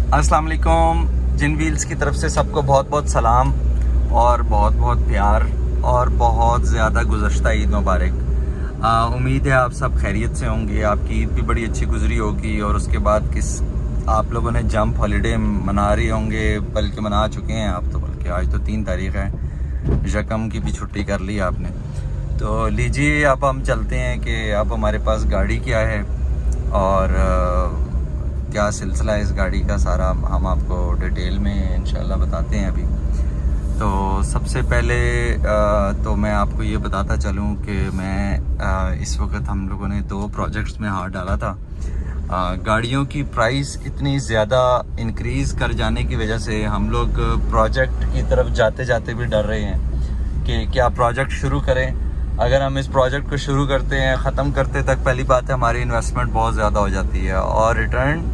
अस्सलाम वालेकुम। जिन व्हील्स की तरफ से सबको बहुत बहुत सलाम और बहुत बहुत प्यार और बहुत ज़्यादा गुज़श्ता ईद मुबारक। उम्मीद है आप सब खैरियत से होंगे, आपकी ईद भी बड़ी अच्छी गुजरी होगी और उसके बाद आप लोगों ने जंप हॉलीडे मना रहे होंगे, बल्कि मना चुके हैं आप तो, बल्कि आज तो 3 तारीख़ है, यकम की भी छुट्टी कर ली आपने। तो लीजिए अब हम चलते हैं कि अब हमारे पास गाड़ी क्या है और क्या सिलसिला है इस गाड़ी का, सारा हम आपको डिटेल में इंशाल्लाह बताते हैं अभी। तो सबसे पहले तो मैं आपको ये बताता चलूँ कि मैं इस वक्त हम लोगों ने 2 प्रोजेक्ट्स में हाथ डाला था। गाड़ियों की प्राइस इतनी ज़्यादा इंक्रीज़ कर जाने की वजह से हम लोग प्रोजेक्ट की तरफ जाते जाते भी डर रहे हैं कि क्या प्रोजेक्ट शुरू करें। अगर हम इस प्रोजेक्ट को शुरू करते हैं, ख़त्म करते तक पहली बात है हमारी इन्वेस्टमेंट बहुत ज़्यादा हो जाती है और रिटर्न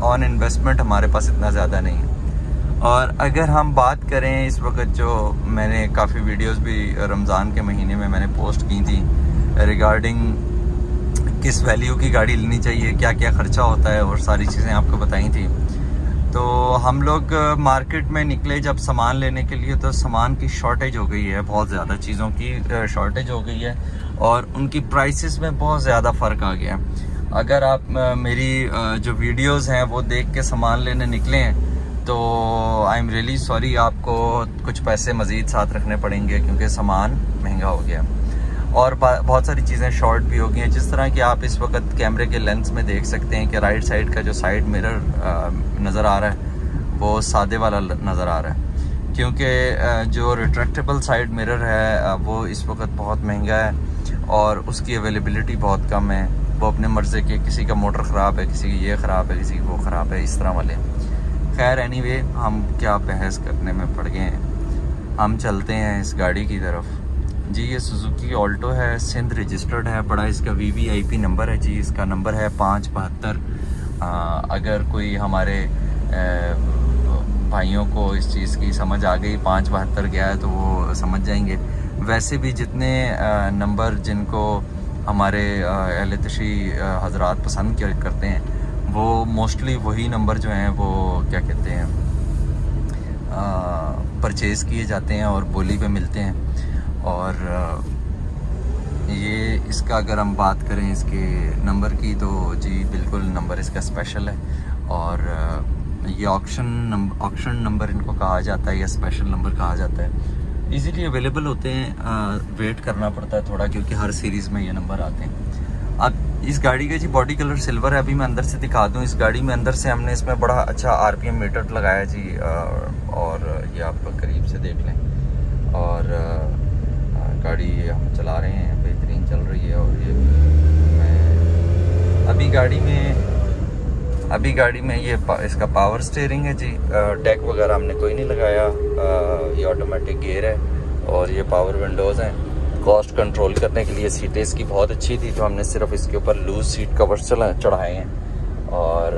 ऑन इन्वेस्टमेंट हमारे पास इतना ज़्यादा नहीं है। और अगर हम बात करें इस वक्त, जो मैंने काफ़ी वीडियोस भी रमज़ान के महीने में मैंने पोस्ट की थी रिगार्डिंग किस वैल्यू की गाड़ी लेनी चाहिए, क्या क्या ख़र्चा होता है और सारी चीज़ें आपको बताई थी। तो हम लोग मार्केट में निकले जब सामान लेने के लिए, तो सामान की शॉर्टेज हो गई है, बहुत ज़्यादा चीज़ों की शॉर्टेज हो गई है और उनकी प्राइसेस में बहुत ज़्यादा फ़र्क आ गया। अगर आप मेरी जो वीडियोस हैं वो देख के सामान लेने निकले हैं तो आई एम रियली सॉरी, आपको कुछ पैसे मज़ीद साथ रखने पड़ेंगे क्योंकि सामान महंगा हो गया और बहुत सारी चीज़ें शॉर्ट भी हो गई हैं। जिस तरह कि आप इस वक्त कैमरे के लेंस में देख सकते हैं कि राइट साइड का जो साइड मिरर नज़र आ रहा है वो सादे वाला नज़र आ रहा है, क्योंकि जो रिट्रैक्टेबल साइड मिरर है वो इस वक्त बहुत महंगा है और उसकी अवेलेबिलिटी बहुत कम है। वो अपने मर्ज़े के, किसी का मोटर ख़राब है, किसी की ये ख़राब है, किसी की वो ख़राब है, इस तरह वाले। खैर एनीवे, हम क्या बहस करने में पड़ गए हैं, हम चलते हैं इस गाड़ी की तरफ। जी ये सुजुकी ऑल्टो है, सिंध रजिस्टर्ड है, बड़ा इसका VVIP नंबर है जी, इसका नंबर है 572। अगर कोई हमारे भाइयों को इस चीज़ की समझ आ गई, 572 गया है तो वो समझ जाएंगे। वैसे भी जितने नंबर जिनको हमारे अहले तशी हजरात पसंद करते हैं वो मोस्टली वही नंबर जो हैं वो क्या कहते हैं परचेज़ किए जाते हैं और बोली पे मिलते हैं। और ये इसका अगर हम बात करें इसके नंबर की, तो जी बिल्कुल नंबर इसका स्पेशल है और ये ऑक्शन नंबर इनको कहा जाता है या स्पेशल नंबर कहा जाता है। इजीली अवेलेबल होते हैं, वेट करना पड़ता है थोड़ा क्योंकि हर सीरीज़ में ये नंबर आते हैं। अब इस गाड़ी का जी बॉडी कलर सिल्वर है। अभी मैं अंदर से दिखा दूं, इस गाड़ी में अंदर से हमने इसमें बड़ा अच्छा RPM मीटर लगाया जी, और ये आप करीब से देख लें। और गाड़ी हम चला रहे हैं, बेहतरीन चल रही है। और ये मैं अभी गाड़ी में ये इसका पावर स्टीयरिंग है जी, डेक वगैरह हमने कोई नहीं लगाया। ये ऑटोमेटिक गियर है और ये पावर विंडोज़ हैं। कॉस्ट कंट्रोल करने के लिए सीटें इसकी बहुत अच्छी थी तो हमने सिर्फ इसके ऊपर लूज सीट कवर्स चढ़ाए हैं और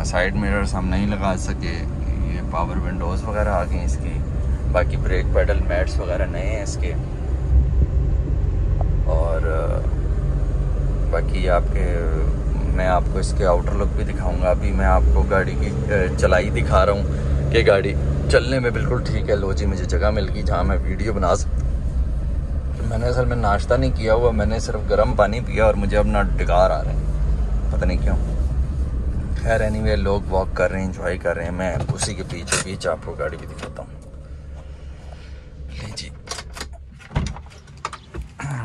साइड मिरर्स हम नहीं लगा सके। ये पावर विंडोज़ वगैरह आ गई इसकी, बाकी ब्रेक पेडल मैट्स वगैरह नए हैं इसके। और बाकी मैं आपको इसके आउटर लुक भी दिखाऊंगा। अभी मैं आपको गाड़ी की चलाई दिखा रहा हूँ कि गाड़ी चलने में बिल्कुल ठीक है। लो जी, मुझे जगह मिल गई जहाँ मैं वीडियो बना सकता। मैंने असल में नाश्ता नहीं किया हुआ, मैंने सिर्फ गर्म पानी पिया और मुझे अब ना डिगार आ रहे हैं, पता नहीं क्यों। खैर एनीवे, लोग वॉक कर रहे हैं, एंजॉय कर रहे हैं, मैं उसी के पीछे आपको गाड़ी भी दिखाता हूँ। जी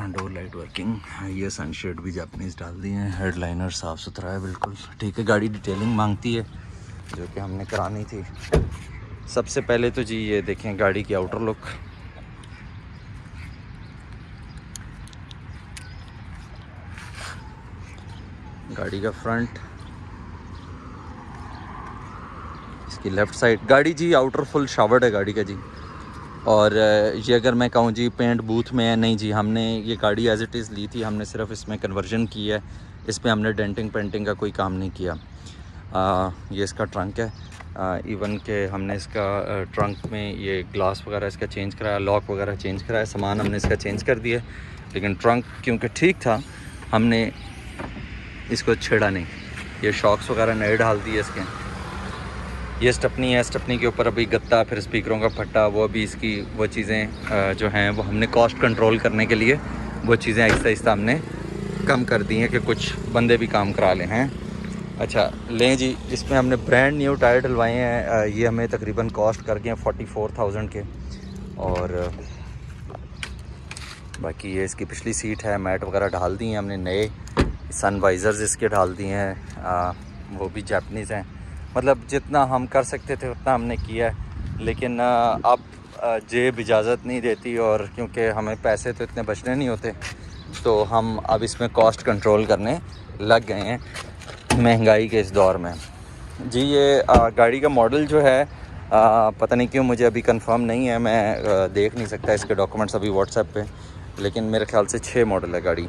डोर लाइट वर्किंग, ये सनशेड भी जापानीज़ डाल दिए हैं, हेडलाइनर साफ़ सुथरा है बिल्कुल ठीक है। गाड़ी डिटेलिंग मांगती है जो कि हमने करानी थी। सबसे पहले तो जी ये देखें गाड़ी की आउटर लुक, गाड़ी का फ्रंट, इसकी लेफ़्ट साइड। गाड़ी जी आउटर फुल शावर्ड है गाड़ी का जी। और ये अगर मैं कहूँ जी पेंट बूथ में है, नहीं जी, हमने ये गाड़ी एज़ इट इज़ ली थी, हमने सिर्फ इसमें कन्वर्जन की है, इस पर हमने डेंटिंग पेंटिंग का कोई काम नहीं किया। ये इसका ट्रंक है, इवन के हमने इसका ट्रंक में ये ग्लास वगैरह इसका चेंज कराया, लॉक वगैरह चेंज कराया, सामान हमने इसका चेंज कर दिया। लेकिन ट्रंक क्योंकि ठीक था हमने इसको छेड़ा नहीं। ये शॉक्स वगैरह नए डाल दिए इसके। ये स्टपनी है, स्टपनी के ऊपर अभी गत्ता, फिर स्पीकरों का फट्टा, वो अभी इसकी वो चीज़ें जो हैं वो हमने कॉस्ट कंट्रोल करने के लिए वो चीज़ें आहिस्ता आहिस्ता हमने कम कर दी हैं कि कुछ बंदे भी काम करा लें हैं। अच्छा लें जी, इसमें हमने ब्रांड न्यू टायर डलवाए हैं। ये हमें तकरीबन कॉस्ट कर गए हैं 44,000 के। और बाकी ये इसकी पिछली सीट है, मैट वगैरह डाल दी हैं हमने, नए सन वाइज़र्स इसके डाल दिए हैं, वो भी जापानीज़ हैं। मतलब जितना हम कर सकते थे उतना हमने किया है, लेकिन अब जेब इजाज़त नहीं देती, और क्योंकि हमें पैसे तो इतने बचने नहीं होते, तो हम अब इसमें कॉस्ट कंट्रोल करने लग गए हैं महंगाई के इस दौर में जी। ये गाड़ी का मॉडल जो है पता नहीं क्यों मुझे अभी कंफर्म नहीं है, मैं देख नहीं सकता इसके डॉक्यूमेंट्स अभी व्हाट्सएप पे, लेकिन मेरे ख्याल से 6 मॉडल है गाड़ी।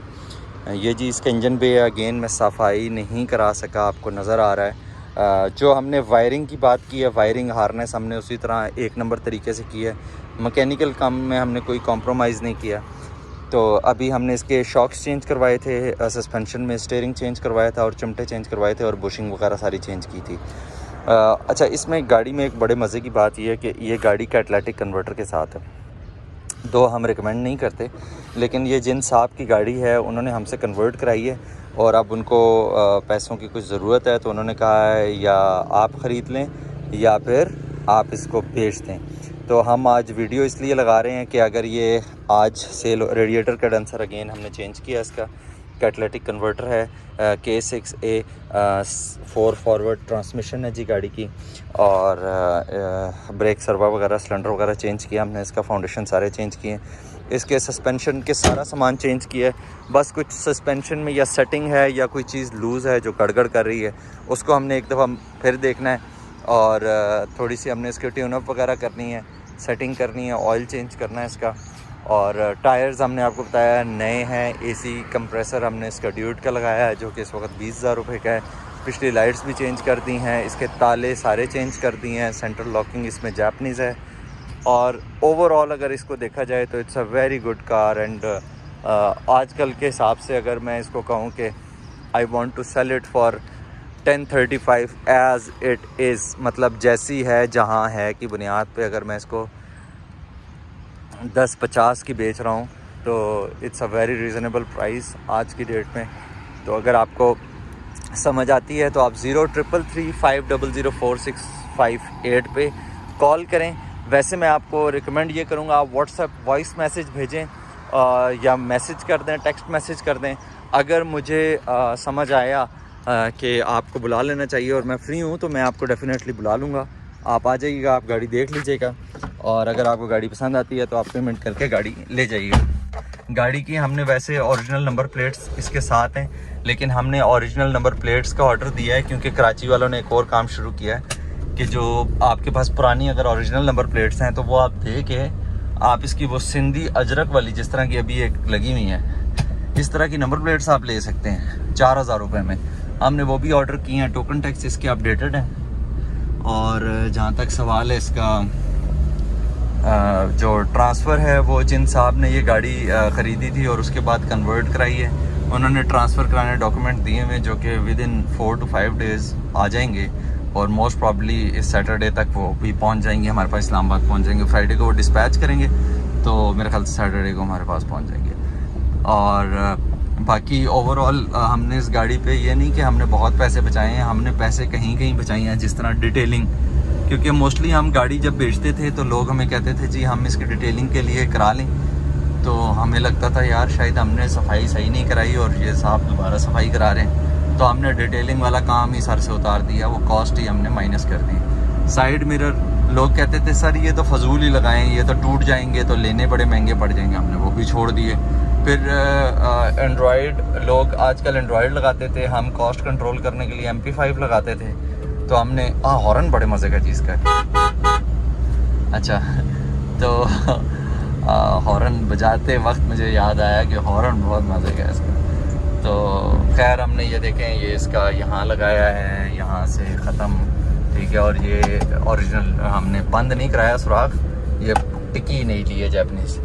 ये जी इसका इंजन बे अगेन मैं सफाई नहीं करा सका, आपको नज़र आ रहा है। जो हमने वायरिंग की बात की है, वायरिंग हार्नेस हमने उसी तरह 1 नंबर तरीके से की है। मैकेनिकल काम में हमने कोई कॉम्प्रोमाइज़ नहीं किया। तो अभी हमने इसके शॉक्स चेंज करवाए थे, सस्पेंशन में स्टीयरिंग चेंज करवाया था, और चिमटे चेंज करवाए थे, और बुशिंग वगैरह सारी चेंज की थी। अच्छा, इसमें गाड़ी में एक बड़े मज़े की बात यह है कि ये गाड़ी कैटलिटिक कन्वर्टर के साथ है। दो हम रिकमेंड नहीं करते, लेकिन ये जिन साहब की गाड़ी है उन्होंने हमसे कन्वर्ट कराई है, और अब उनको पैसों की कुछ ज़रूरत है, तो उन्होंने कहा है या आप ख़रीद लें या फिर आप इसको बेच दें। तो हम आज वीडियो इसलिए लगा रहे हैं कि अगर ये आज सेल, रेडिएटर कंडेंसर अगेन हमने चेंज किया, इसका कैटलिटिक कन्वर्टर है, K6A 4 फॉरवर्ड ट्रांसमिशन है जी गाड़ी की, और ब्रेक सर्वा वगैरह, सिलेंडर वगैरह चेंज किया हमने, इसका फाउंडेशन सारे चेंज किए, इसके सस्पेंशन के सारा सामान चेंज किया है। बस कुछ सस्पेंशन में या सेटिंग है या कोई चीज़ लूज़ है जो गड़गड़ कर रही है, उसको हमने एक दफ़ा फिर देखना है, और थोड़ी सी हमने इसके ट्यून अप वगैरह करनी है, सेटिंग करनी है, ऑयल चेंज करना है इसका। और टायर्स हमने आपको बताया नए हैं। एसी कंप्रेसर हमने इसका ड्यूट का लगाया है जो कि इस वक्त 20,000 रुपये का है। पिछली लाइट्स भी चेंज कर दी हैं, इसके ताले सारे चेंज कर दिए हैं, सेंट्रल लॉकिंग इसमें जापानीज़ है। और ओवरऑल अगर इसको देखा जाए तो it's a very good car. And आजकल के हिसाब से अगर मैं इसको कहूँ कि I want to sell it for 1035 as it is, मतलब जैसी है जहाँ है की बुनियाद पे अगर मैं इसको 10-50 की बेच रहा हूँ तो it's a very reasonable price आज की डेट में। तो अगर आपको समझ आती है तो आप 0333500468 पे कॉल करें। वैसे मैं आपको रिकमेंड ये करूँगा आप व्हाट्सएप वॉइस मैसेज भेजें या मैसेज कर दें, टेक्स्ट मैसेज कर दें। अगर मुझे समझ आया कि आपको बुला लेना चाहिए और मैं फ्री हूँ तो मैं आपको डेफिनेटली बुला लूँगा। आप आ जाइएगा, आप गाड़ी देख लीजिएगा, और अगर आपको गाड़ी पसंद आती है तो आप पेमेंट करके गाड़ी ले जाइएगा। गाड़ी की हमने वैसे ओरिजिनल नंबर प्लेट्स इसके साथ हैं, लेकिन हमने ओरिजिनल नंबर प्लेट्स का ऑर्डर दिया है क्योंकि कराची वालों ने एक और काम शुरू किया है कि जो आपके पास पुरानी अगर ओरिजिनल नंबर प्लेट्स हैं तो वो आप दे के आप इसकी वो सिंधी अजरक वाली जिस तरह की अभी एक लगी हुई है, इस तरह की नंबर प्लेट्स आप ले सकते हैं 4,000 रुपये में। हमने वो भी ऑर्डर किए हैं, टोकन टैक्स इसके अपडेटेड हैं। और जहाँ तक सवाल है इसका जो ट्रांसफ़र है, वो जिन साहब ने ये गाड़ी ख़रीदी थी और उसके बाद कन्वर्ट कराई है, उन्होंने ट्रांसफ़र कराने डॉक्यूमेंट दिए हुए जो कि विद इन 4 to 5 डेज़ आ जाएंगे, और मोस्ट प्रॉब्ली इस सैटरडे तक वो भी पहुंच जाएंगे हमारे पास, इस्लामाबाद पहुंच जाएंगे। फ्राइडे को वो डिस्पैच करेंगे तो मेरे ख्याल से सैटरडे को हमारे पास पहुंच जाएंगे। और बाकी ओवरऑल हमने इस गाड़ी पे ये नहीं कि हमने बहुत पैसे बचाए हैं, हमने पैसे कहीं कहीं बचाए हैं, जिस तरह डिटेलिंग, क्योंकि मोस्टली हम गाड़ी जब बेचते थे तो लोग हमें कहते थे जी हम इसकी डिटेलिंग के लिए करा लें, तो हमें लगता था यार शायद हमने सफाई सही नहीं कराई और ये साहब दोबारा सफाई करा रहे हैं, तो हमने डिटेलिंग वाला काम ही सर से उतार दिया, वो कॉस्ट ही हमने माइनस कर दी। साइड मिरर लोग कहते थे सर ये तो फजूल ही लगाएं, ये तो टूट जाएंगे, तो लेने बड़े महंगे पड़ जाएंगे, हमने वो भी छोड़ दिए। फिर एंड्रॉयड लोग आजकल एंड्रॉयड लगाते थे, हम कॉस्ट कंट्रोल करने के लिए MP5 लगाते थे, तो हमने हॉर्न बड़े मज़े का चीज़ का है। अच्छा, तो हॉर्न बजाते वक्त मुझे याद आया कि हॉर्न बहुत मज़े का है इसका। तो खैर हमने ये देखें, ये इसका यहाँ लगाया है, यहाँ से ख़त्म, ठीक है। और ये ओरिजिनल हमने बंद नहीं कराया सुराख, ये टिकी नहीं ली है जापानीज़।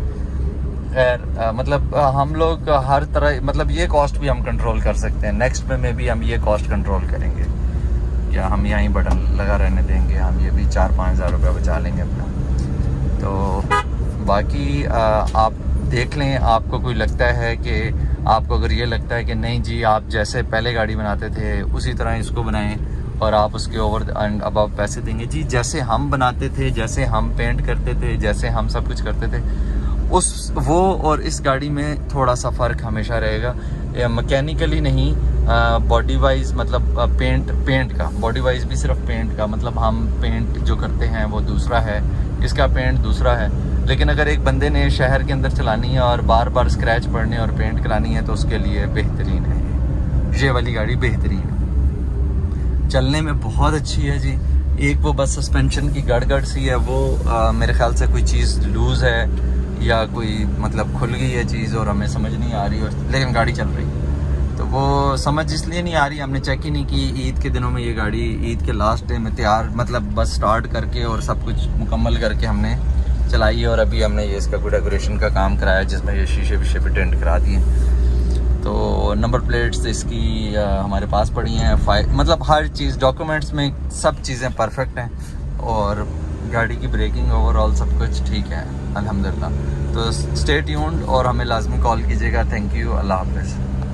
खैर मतलब हम लोग हर तरह, मतलब ये कॉस्ट भी हम कंट्रोल कर सकते हैं, नेक्स्ट में भी हम ये कॉस्ट कंट्रोल करेंगे। क्या हम यहीं बटन लगा रहने देंगे, हम ये भी 4-5 हज़ार रुपये बचा लेंगे अपना। तो बाकी आप देख लें, आपको कोई लगता है कि आपको अगर ये लगता है कि नहीं जी आप जैसे पहले गाड़ी बनाते थे उसी तरह इसको बनाएं और आप उसके ओवर एंड अबव पैसे देंगे, जी जैसे हम बनाते थे, जैसे हम पेंट करते थे, जैसे हम सब कुछ करते थे, उस वो और इस गाड़ी में थोड़ा सा फ़र्क हमेशा रहेगा। मैकेनिकली नहीं, बॉडी वाइज, मतलब पेंट का, बॉडी वाइज भी सिर्फ पेंट का, मतलब हम पेंट जो करते हैं वो दूसरा है, इसका पेंट दूसरा है। लेकिन अगर एक बंदे ने शहर के अंदर चलानी है और बार बार स्क्रैच पड़ने और पेंट करानी है तो उसके लिए बेहतरीन है ये वाली गाड़ी, बेहतरीन है, चलने में बहुत अच्छी है जी। एक वो बस सस्पेंशन की गड़गड़ सी है, वो मेरे ख्याल से कोई चीज़ लूज़ है या कोई मतलब खुल गई है चीज़ और हमें समझ नहीं आ रही, और लेकिन गाड़ी चल रही है। तो वो समझ इसलिए नहीं आ रही, हमने चेक ही नहीं की ईद के दिनों में। ये गाड़ी ईद के लास्ट डे में तैयार, मतलब बस स्टार्ट करके और सब कुछ मुकम्मल करके हमने चलाई है, और अभी हमने ये इसका कोई डेकोरेशन का काम कराया जिसमें ये शीशे विशे पे टेंट करा दिए। तो नंबर प्लेट्स इसकी हमारे पास पड़ी हैं, मतलब हर चीज़ डॉक्यूमेंट्स में सब चीज़ें परफेक्ट हैं, और गाड़ी की ब्रेकिंग ओवरऑल सब कुछ ठीक है अल्हम्दुलिल्लाह। तो स्टे ट्यून्ड और हमें लाजमी कॉल कीजिएगा। थैंक यू, अल्लाह हाफ़िज़।